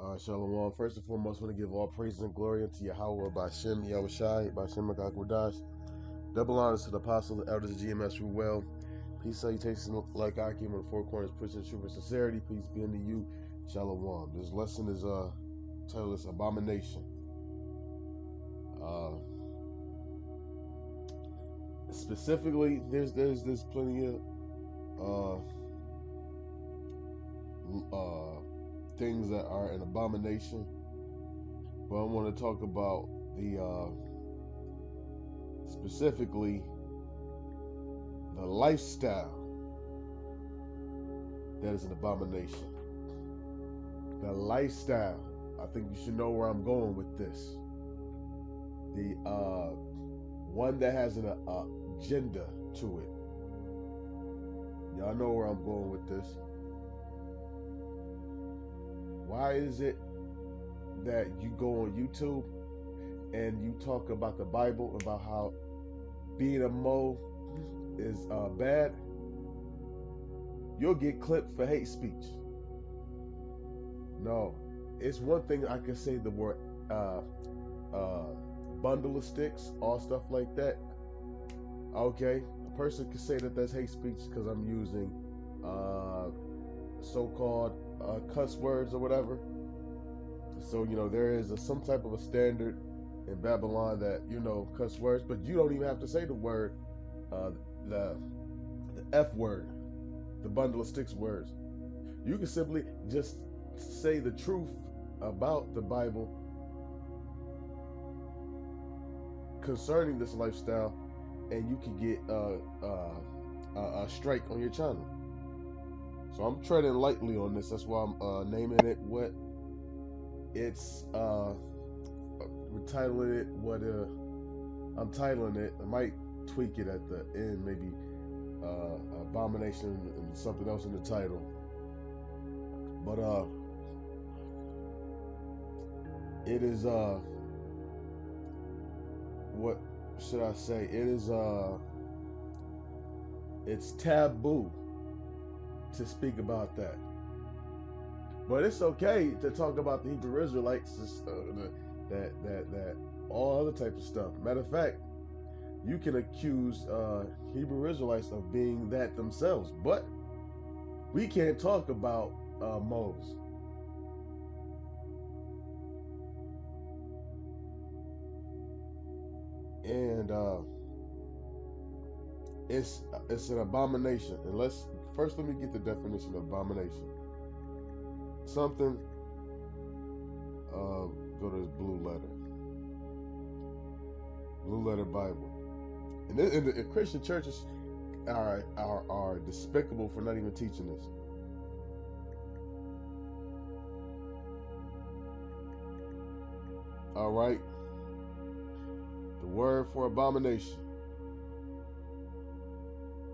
Shalom. First and foremost, I want to give all praise and glory unto Yahweh by Shem Yahushai, by Shem Agakwadash. Double honors to the apostles, the elders of GMS rule well. Peace, salutations, like I came on the four corners, preaching truth and sincerity. Peace be unto you. Shalom. This lesson is titled is Abomination. Specifically, there's plenty of things that are an abomination, but I want to talk about the specifically the lifestyle that is an abomination. The lifestyle. I think you should know where I'm going with this. The one that has an agenda to it. Y'all know where I'm going with this. Why is it that you go on YouTube and you talk about the Bible, about how being a Mo is bad? You'll get clipped for hate speech. No, it's one thing I can say the word bundle of sticks, all stuff like that. Okay, a person can say that that's hate speech because I'm using so-called cuss words or whatever. So, you know, there is some type of a standard in Babylon that, you know, cuss words, but you don't even have to say the word, the F word, the bundle of sticks words. You can simply just say the truth about the Bible concerning this lifestyle, and you can get a strike on your channel. So I'm treading lightly on this. That's why I'm naming it what it's we're titling it what I'm titling it. I might tweak it at the end, maybe Abomination and something else in the title. But it is what should I say? It is it's taboo to speak about that. But it's okay to talk about the Hebrew Israelites, that all other types of stuff. Matter of fact, you can accuse Hebrew Israelites of being that themselves, but we can't talk about Moses. And it's an abomination. And let me get the definition of abomination. Something. Go to this blue letter Bible. And the Christian churches are despicable for not even teaching this. All right. The word for abomination.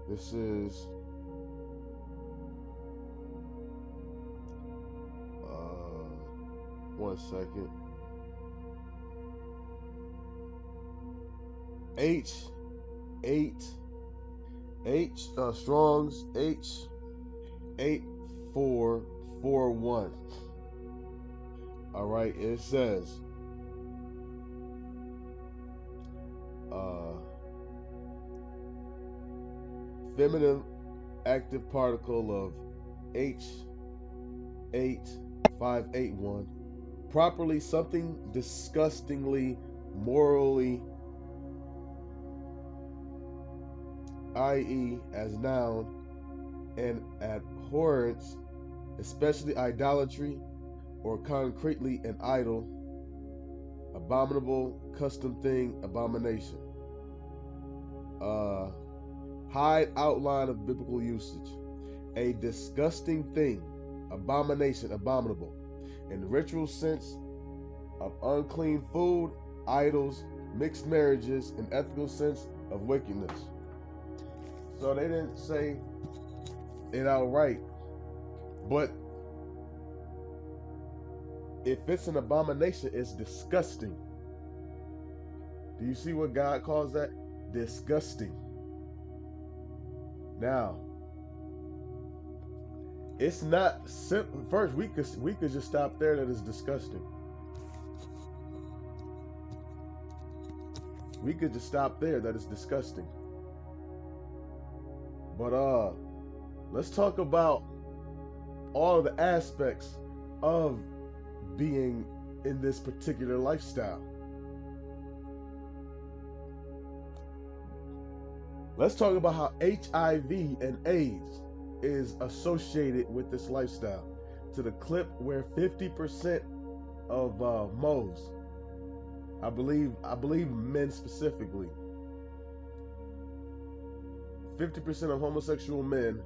This is 1 second. Strong's H8441. All right, it says feminine active particle of H8581, properly something disgustingly, morally, i.e. as noun, and abhorrence, especially idolatry, or concretely an idol, abominable, custom thing, abomination. Hide outline of biblical usage. A disgusting thing, abomination, abominable. In the ritual sense of unclean food, idols, mixed marriages, and ethical sense of wickedness. So they didn't say it outright, but if it's an abomination, it's disgusting. Do you see what God calls that? Disgusting. Now, It's not simple. First, we could just stop there. That is disgusting. We could just stop there. That is disgusting. But let's talk about all of the aspects of being in this particular lifestyle. Let's talk about how HIV and AIDS is associated with this lifestyle to the clip where 50% of moles, I believe men specifically, 50% of homosexual men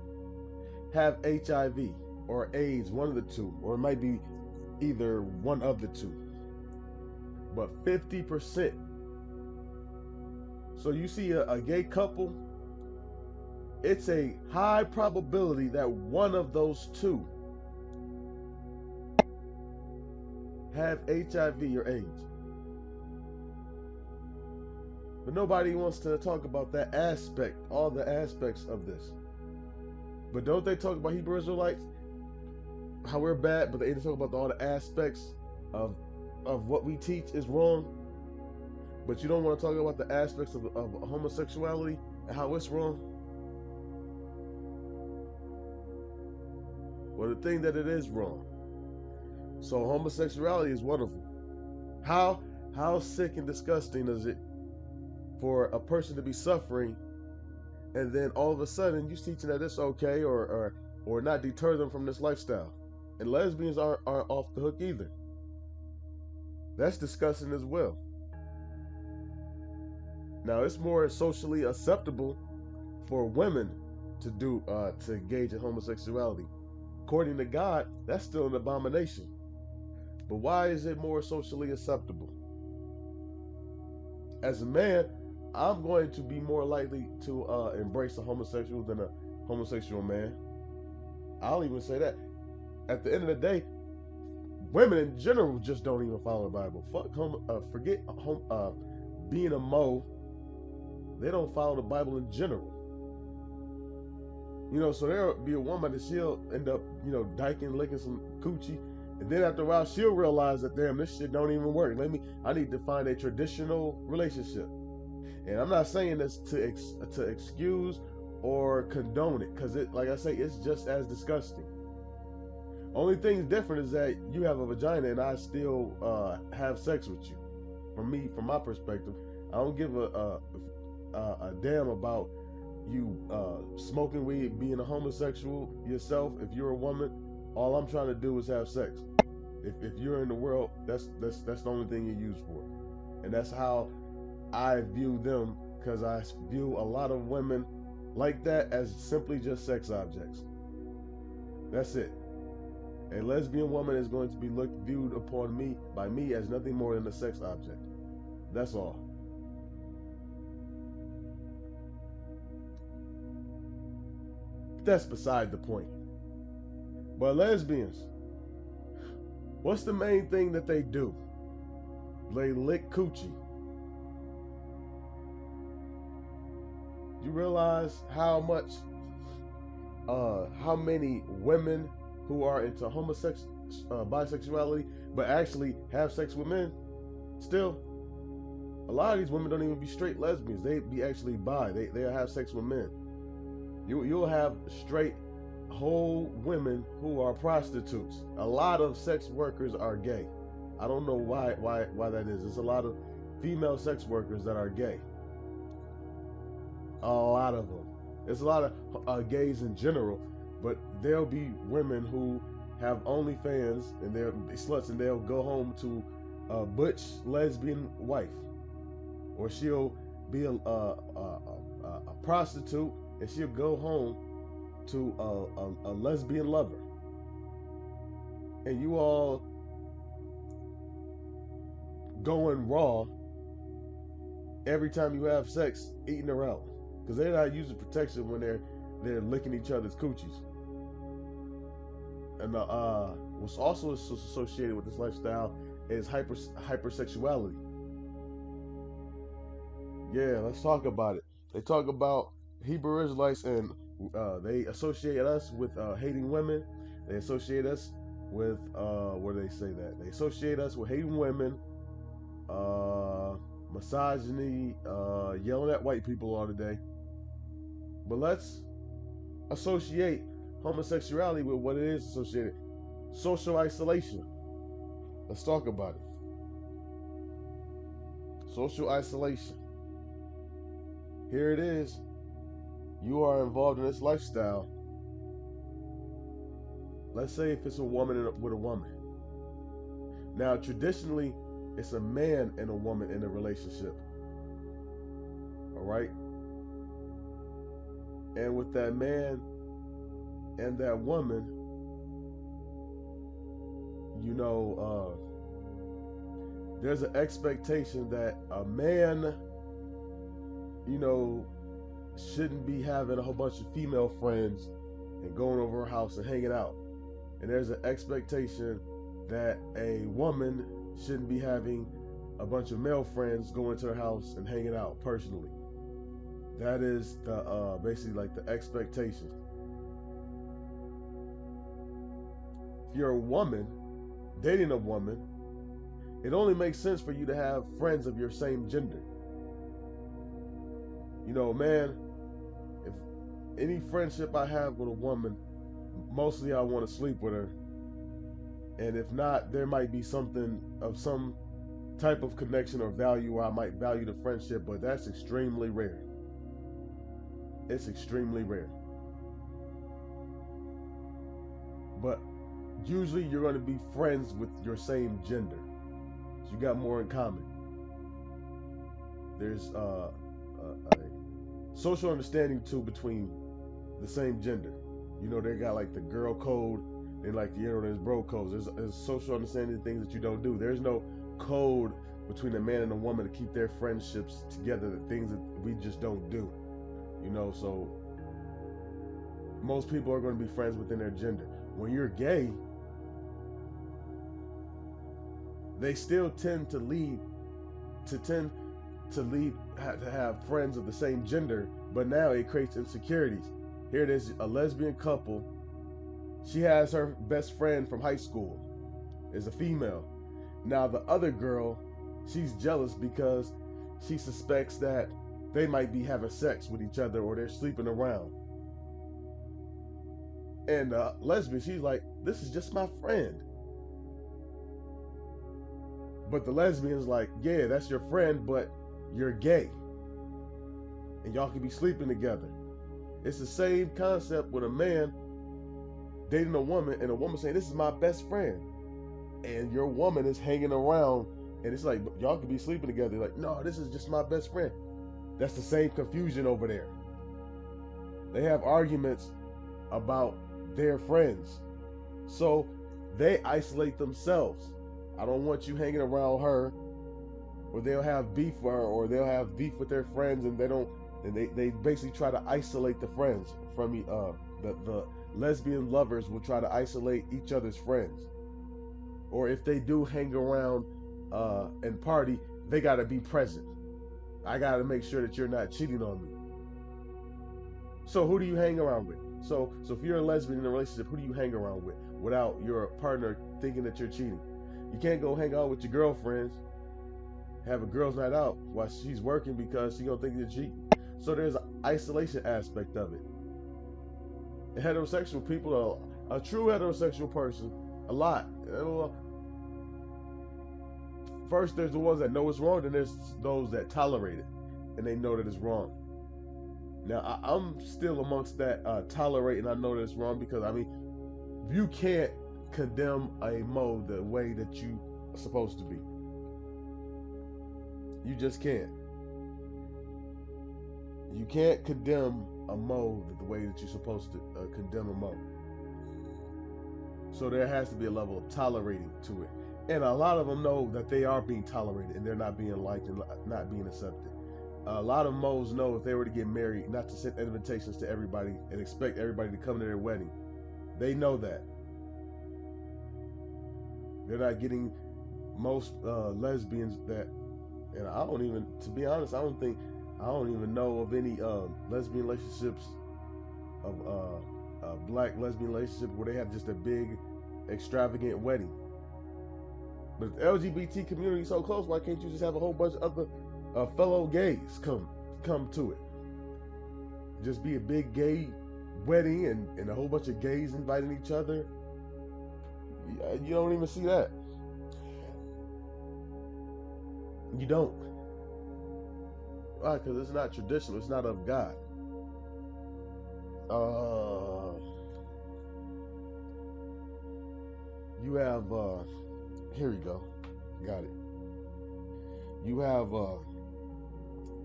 have HIV or AIDS, one of the two, or it might be either one of the two, but 50%. So you see a gay couple, it's a high probability that one of those two have HIV or AIDS. But nobody wants to talk about that aspect, all the aspects of this. But don't they talk about Hebrew Israelites, how we're bad, but they talk about all the aspects of what we teach is wrong. But you don't want to talk about the aspects of homosexuality and how it's wrong. Well, the thing that it is wrong. So homosexuality is one of them. How sick and disgusting is it for a person to be suffering, and then all of a sudden you teaching that it's okay, or not deter them from this lifestyle? And lesbians aren't off the hook either. That's disgusting as well. Now it's more socially acceptable for women to engage in homosexuality. According to God, that's still an abomination. But why is it more socially acceptable? As a man, I'm going to be more likely to embrace a homosexual than a homosexual man. I'll even say that. At the end of the day, women in general just don't even follow the Bible. Forget being a Mo. They don't follow the Bible in general. So there'll be a woman that she'll end up, diking, licking some coochie, and then after a while she'll realize that, damn, this shit don't even work. I need to find a traditional relationship. And I'm not saying this to excuse or condone it, because like I say, it's just as disgusting. Only thing different is that you have a vagina and I still have sex with you. From my perspective, I don't give a damn about you smoking weed, being a homosexual yourself. If you're a woman, all I'm trying to do is have sex. If you're in the world, that's the only thing you're used for. And that's how I view them, because I view a lot of women like that as simply just sex objects. That's it. A lesbian woman is going to be viewed upon by me as nothing more than a sex object. That's all. That's beside the point. But lesbians, what's the main thing that they do? They lick coochie. You realize how many women who are into bisexuality, but actually have sex with men still? A lot of these women don't even be straight lesbians. They be actually bi. They have sex with men. You'll have straight whole women who are prostitutes. A lot of sex workers are gay. I don't know why that is. There's a lot of female sex workers that are gay. A lot of them. There's a lot of gays in general, but there'll be women who have OnlyFans and they're sluts, and they'll go home to a butch lesbian wife, or she'll be a prostitute and she'll go home to a lesbian lover. And you all going raw every time you have sex, eating her out, because they're not using protection when they're licking each other's coochies. And what's also associated with this lifestyle is hypersexuality. Yeah, let's talk about it. They talk about Hebrew Israelites, and they associate us with hating women. They associate us with what do they say that? They associate us with hating women, uh, misogyny, yelling at white people all the day. But let's associate homosexuality with what it is associated. Social isolation. Let's talk about it. Social isolation. Here it is. You are involved in this lifestyle. Let's say if it's a woman with a woman. Now, traditionally, it's a man and a woman in a relationship. All right? And with that man and that woman, you know, there's an expectation that a man, you know, shouldn't be having a whole bunch of female friends and going over her house and hanging out. And there's an expectation that a woman shouldn't be having a bunch of male friends going to her house and hanging out personally. That is the basically like the expectation. If you're a woman dating a woman, it only makes sense for you to have friends of your same gender. You know, man, if any friendship I have with a woman, mostly I want to sleep with her. And if not, there might be something of some type of connection or value where I might value the friendship, but that's extremely rare. It's extremely rare. But usually you're going to be friends with your same gender. So you got more in common. There's a social understanding too between the same gender. You know, they got like the girl code, and like, you know, there's bro codes. There's social understanding of things that you don't do. There's no code between a man and a woman to keep their friendships together, the things that we just don't do. You know, so most people are going to be friends within their gender. When you're gay, they still tend to have friends of the same gender, but now it creates insecurities. Here it is, a lesbian couple. She has her best friend from high school is a female. Now the other girl, she's jealous because she suspects that they might be having sex with each other or they're sleeping around. And lesbian, she's like, this is just my friend. But the lesbian's like, yeah, that's your friend, but you're gay. And y'all can be sleeping together. It's the same concept with a man dating a woman and a woman saying, this is my best friend. And your woman is hanging around and it's like, y'all can be sleeping together. Like, no, this is just my best friend. That's the same confusion over there. They have arguments about their friends. So they isolate themselves. I don't want you hanging around her, or they'll have beef with her, or they'll have beef with their friends, and they basically try to isolate the friends from the lesbian lovers will try to isolate each other's friends. Or if they do hang around and party, they got to be present. I got to make sure that you're not cheating on me. So who do you hang around with? So if you're a lesbian in a relationship, who do you hang around with without your partner thinking that you're cheating? You can't go hang out with your girlfriends, have a girls' night out while she's working because she gonna think you're cheating. So there's an isolation aspect of it. And heterosexual people are a true heterosexual person, a lot. First, there's the ones that know it's wrong, then there's those that tolerate it, and they know that it's wrong. Now, I'm still amongst that tolerating. I know that it's wrong because, I mean, you can't condemn a mode the way that you are supposed to be. You just can't. You can't condemn a mode the way that you're supposed to condemn a mode. So there has to be a level of tolerating to it. And a lot of them know that they are being tolerated and they're not being liked and not being accepted. A lot of moles know if they were to get married, not to send invitations to everybody and expect everybody to come to their wedding. They know that. They're not getting most lesbians that, and I don't even, to be honest, I don't even know of any lesbian relationships of black lesbian relationship where they have just a big, extravagant wedding. But the LGBT community is so close, why can't you just have a whole bunch of other fellow gays come to it? Just be a big gay wedding and a whole bunch of gays inviting each other. You don't even see that. You don't. Why? Because it's not traditional. It's not of God. You have here we go. Got it. You have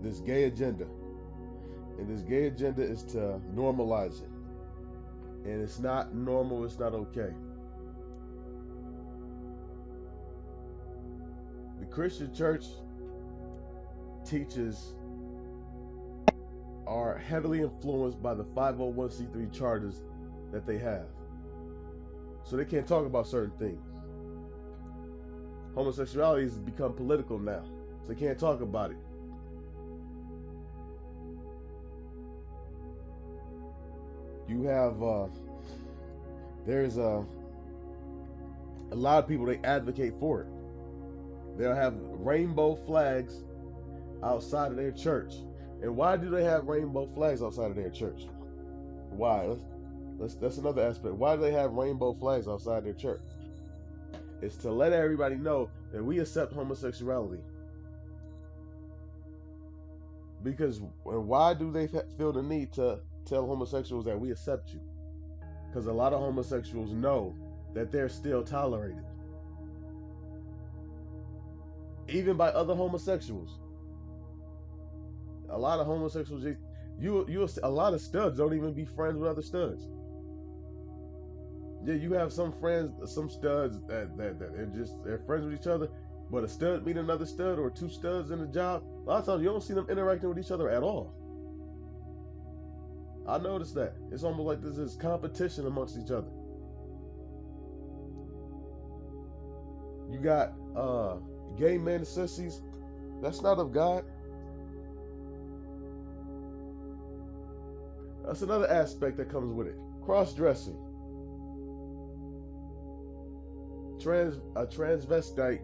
this gay agenda. And this gay agenda is to normalize it. And it's not normal, it's not okay. The Christian church teaches are heavily influenced by the 501c3 charters that they have. So they can't talk about certain things. Homosexuality has become political now, so they can't talk about it. You have, there's a lot of people, they advocate for it. They'll have rainbow flags outside of their church. And why do they have rainbow flags outside of their church? Why? That's another aspect. Why do they have rainbow flags outside their church? It's to let everybody know that we accept homosexuality. Because why do they feel the need to tell homosexuals that we accept you? Because a lot of homosexuals know that they're still tolerated, even by other homosexuals. A lot of homosexuals, a lot of studs don't even be friends with other studs. Yeah, you have some friends, some studs that they're friends with each other, but a stud meet another stud or two studs in a job, a lot of times you don't see them interacting with each other at all. I noticed that. It's almost like this is competition amongst each other. You got gay men and sissies. That's not of God. That's another aspect that comes with it. Cross-dressing. A transvestite,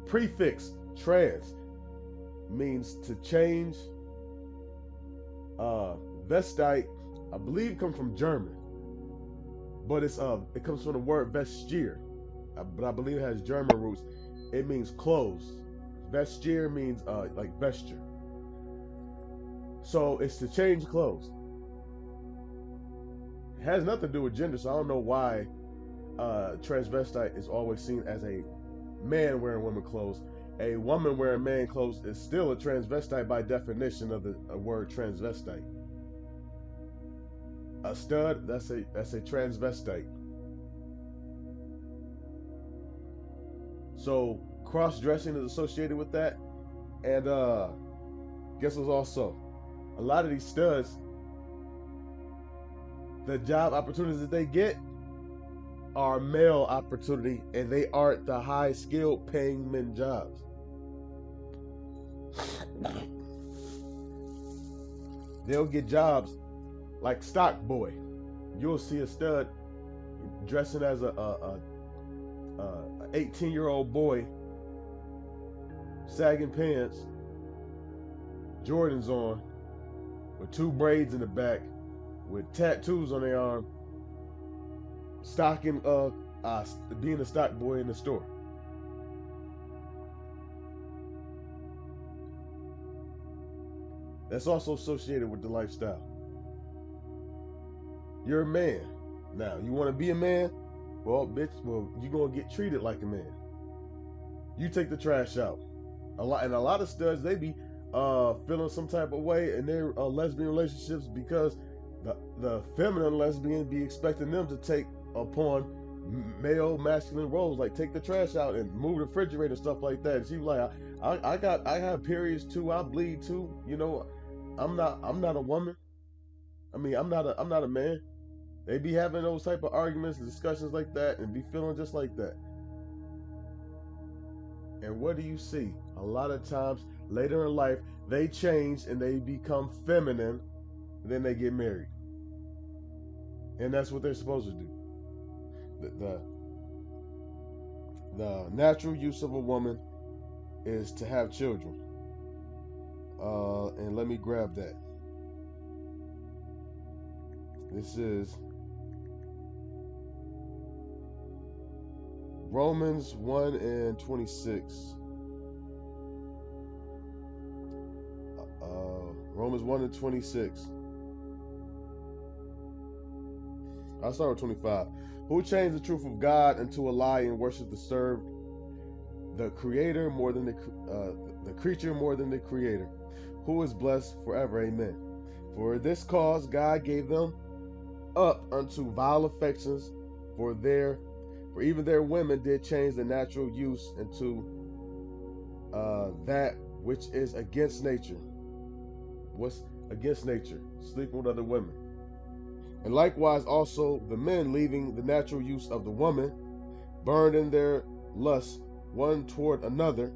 prefix trans means to change. Vestite, I believe, comes from German, but it comes from the word vestier, but I believe it has German roots. It means clothes. Vestier means like vesture. So it's to change clothes. It has nothing to do with gender, so I don't know why transvestite is always seen as a man wearing women clothes. A woman wearing man clothes is still a transvestite by definition of the word transvestite. A stud, that's a transvestite. So cross-dressing is associated with that. And guess what's also? A lot of these studs, the job opportunities that they get are male opportunity, and they aren't the high-skilled paying men jobs. They'll get jobs like stock boy. You'll see a stud dressing as a 18-year-old boy, sagging pants, Jordans on, with two braids in the back, with tattoos on their arm, stocking being a stock boy in the store. That's also associated with the lifestyle. You're a man. Now, you want to be a man? Well, bitch, you're going to get treated like a man. You take the trash out. A lot of studs, they be feeling some type of way in their lesbian relationships because the feminine lesbian be expecting them to take upon male masculine roles, like take the trash out and move the refrigerator and stuff like that. And she was like, I have periods too, I bleed too, you know, I'm not a woman. I mean, I'm not a man. They be having those type of arguments and discussions like that and be feeling just like that. And what do you see? A lot of times Later in life, they change and they become feminine, and then they get married. And that's what they're supposed to do. The, the natural use of a woman is to have children. And let me grab that. This is Romans 1 and 26. Romans 1 and 26. I'll start with 25. Who changed the truth of God into a lie and worship the creator more than the creature more than the creator, who is blessed forever. Amen. For this cause God gave them up unto vile affections, for even their women did change the natural use into that which is against nature. What's against nature? Sleeping with other women. And likewise also the men, leaving the natural use of the woman, burned in their lust one toward another,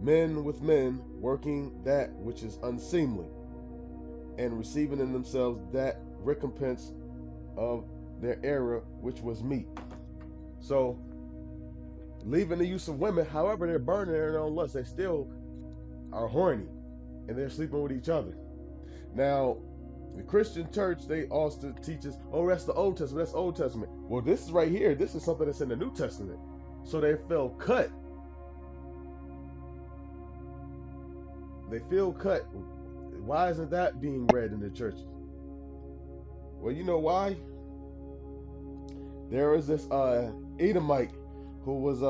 men with men, working that which is unseemly, and receiving in themselves that recompense of their error which was meet. So, leaving the use of women, however, they're burning their own lust, they still are horny, and they're sleeping with each other. Now, the Christian church, they also teaches, oh, that's the Old Testament, that's Old Testament. Well, this is right here, this is something that's in the New Testament. So they feel cut. They feel cut. Why isn't that being read in the churches? Well, you know why? There is this Edomite who was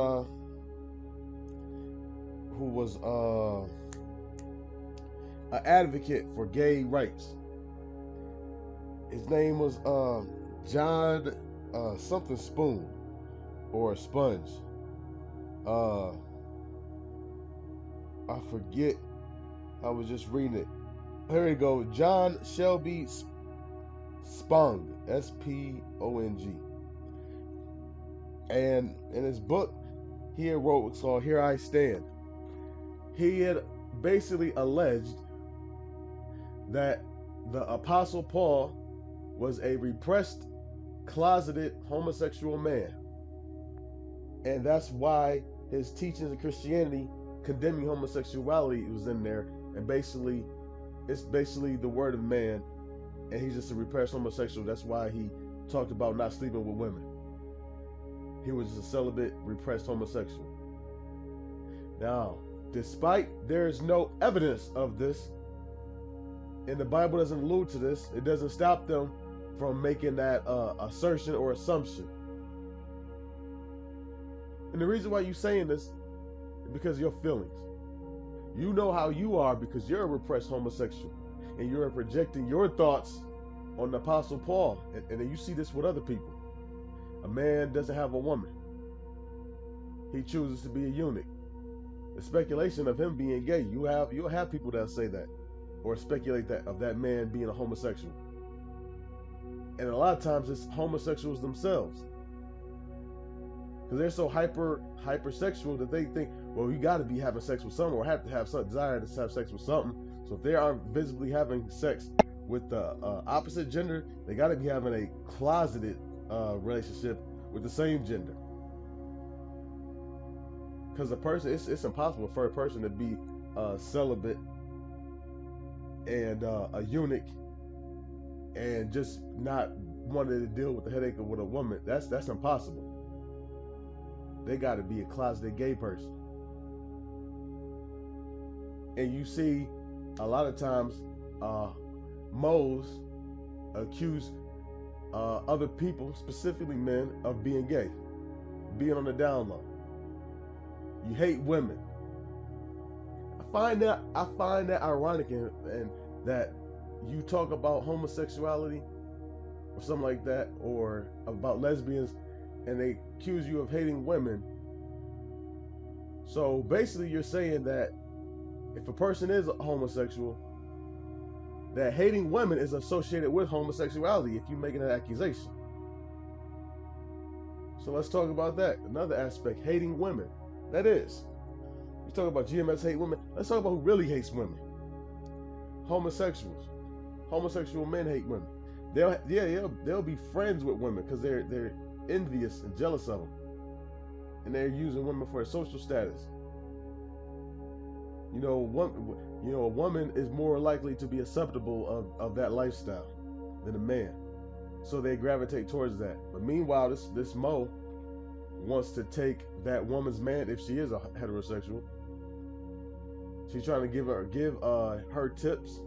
an advocate for gay rights. His name was John something Spoon or Sponge. I forget. I was just reading it. Here we go. John Shelby Spong, S-P-O-N-G. And in his book, he had wrote what's called Here I Stand. He had basically alleged that the Apostle Paul was a repressed, closeted homosexual man. And that's why his teachings of Christianity condemning homosexuality was in there. And basically, it's basically the word of man. And he's just a repressed homosexual. That's why he talked about not sleeping with women. He was just a celibate, repressed homosexual. Now, despite there's no evidence of this, and the Bible doesn't allude to this, it doesn't stop them from making that assertion or assumption. And the reason why you're saying this is because of your feelings. You know how you are because you're a repressed homosexual, and you're projecting your thoughts on the Apostle Paul, and then you see this with other people. A man doesn't have a woman. He chooses to be a eunuch. The speculation of him being gay, you'll have people that say that, or speculate that of that man being a homosexual. And a lot of times it's homosexuals themselves, because they're so hypersexual that they think, well, you got to be having sex with someone, or have to have some desire to have sex with something. So if they aren't visibly having sex with the opposite gender, they got to be having a closeted relationship with the same gender. Because a person, it's impossible for a person to be celibate and a eunuch and just not wanting to deal with the headache with a woman. That's impossible. They got to be a closeted gay person. And you see a lot of times moles accuse other people, specifically men, of being gay, being on the down low. You hate women. I find that ironic, and that you talk about homosexuality or something like that, or about lesbians, and they accuse you of hating women. So basically you're saying that if a person is a homosexual, that hating women is associated with homosexuality if you're making that accusation. So let's talk about that. Another aspect, hating women. That is. You talk about GMS hate women. Let's talk about who really hates women. Homosexuals. Homosexual men hate women. They'll be friends with women because they're envious and jealous of them, and they're using women for a social status. A woman is more likely to be acceptable of that lifestyle than a man, so they gravitate towards that. But meanwhile, this Mo wants to take that woman's man if she is a heterosexual. She's trying to give her tips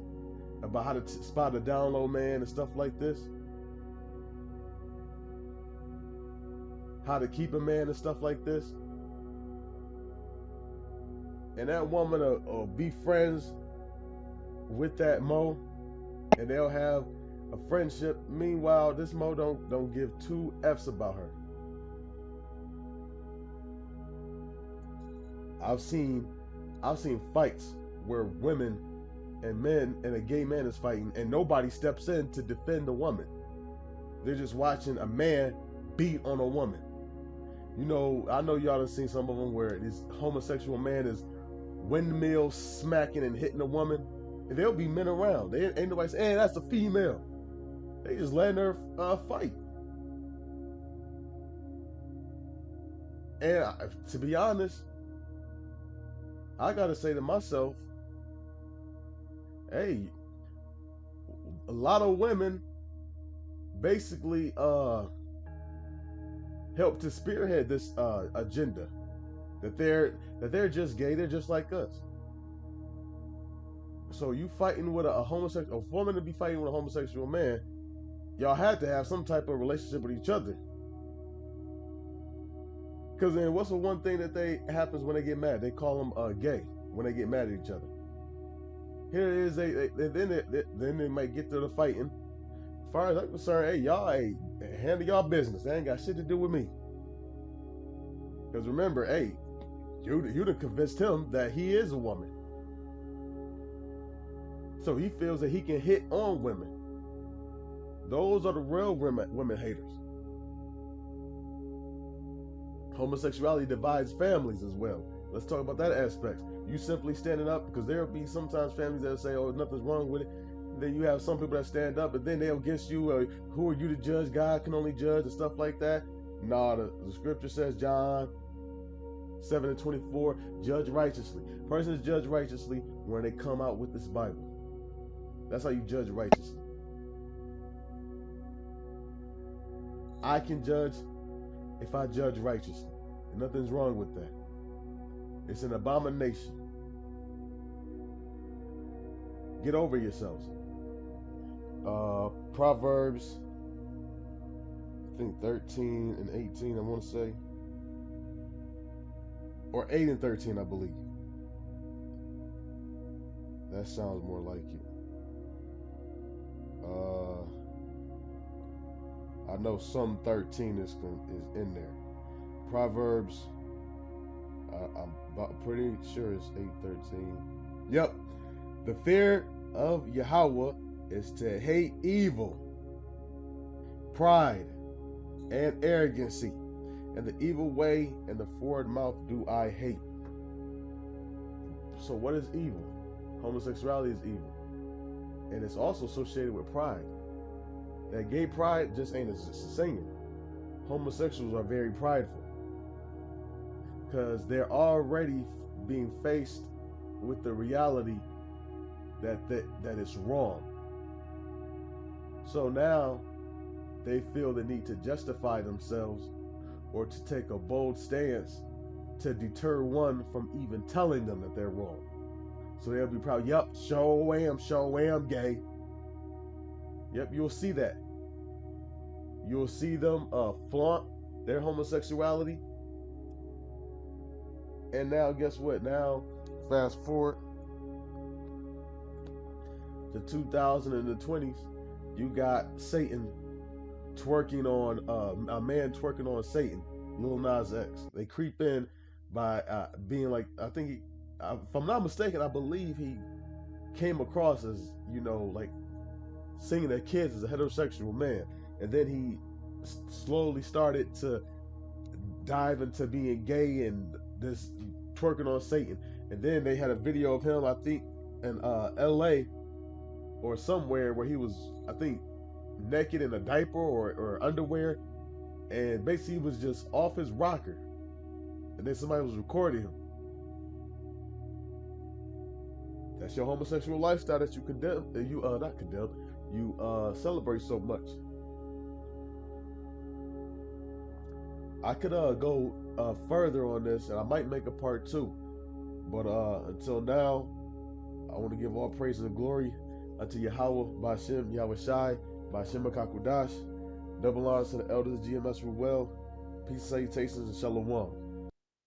about how to spot a down low man and stuff like this, how to keep a man and stuff like this. And that woman will be friends with that Mo, and they'll have a friendship. Meanwhile, this Mo don't give two F's about her. I've seen fights where women and men and a gay man is fighting, and nobody steps in to defend the woman. They're just watching a man beat on a woman. I know y'all done seen some of them where this homosexual man is windmill smacking and hitting a woman, and there'll be men around. They ain't nobody saying, "Hey, that's a female." They just letting her fight. And to be honest, I gotta say to myself, hey, a lot of women basically help to spearhead this agenda that they're just gay, they're just like us. So you fighting with a woman to be fighting with a homosexual man, y'all had to have some type of relationship with each other. Because then what's the one thing that happens when they get mad? They call them gay when they get mad at each other. Here it is, then they might get to the fighting. As far as I'm concerned, hey, y'all, handle y'all business. They ain't got shit to do with me. Because remember, hey, you done convinced him that he is a woman. So he feels that he can hit on women. Those are the real women haters. Homosexuality divides families as well. Let's talk about that aspect. You simply standing up, because there'll be sometimes families that'll say, "Oh, nothing's wrong with it." Then you have some people that stand up, and then they'll against you. Who are you to judge? God can only judge, and stuff like that. Nah, the scripture says, John 7:24, judge righteously. Person is judged righteously when they come out with this Bible. That's how you judge righteously. I can judge if I judge righteously, and nothing's wrong with that. It's an abomination. Get over yourselves. Proverbs, I think 13 and 18, I want to say. Or 8 and 13, I believe. That sounds more like it. I know some 13 is in there. Proverbs, I'm pretty sure it's 8:13. Yep. The fear of Yahweh is to hate evil, pride, and arrogancy, and the evil way and the forward mouth do I hate. So what is evil? Homosexuality is evil. And it's also associated with pride. That gay pride just ain't just a singing. Homosexuals are very prideful because they're already being faced with the reality that it's wrong. So now they feel the need to justify themselves or to take a bold stance to deter one from even telling them that they're wrong. So they'll be proud, yep, sure am gay. Yep, you'll see that. You'll see them flaunt their homosexuality. And now guess what? Now, fast forward to 2020s, you got Satan twerking on, a man twerking on Satan, Lil Nas X. They creep in by being like, I think if I'm not mistaken, I believe he came across as, like singing at kids as a heterosexual man. And then he slowly started to dive into being gay and this twerking on Satan. And then they had a video of him, I think, in LA or somewhere where he was, I think, naked in a diaper or underwear, and basically he was just off his rocker. And then somebody was recording him. That's your homosexual lifestyle that you condemn, you not condemn, you celebrate so much. I could go further on this, and I might make a part 2. But until now, I want to give all praise and glory unto Yahweh, Bashem, Yahweh Shai, Bashem Akakudash. Double honors to the elders, GMS Ruel. Peace, salutations, and shalom.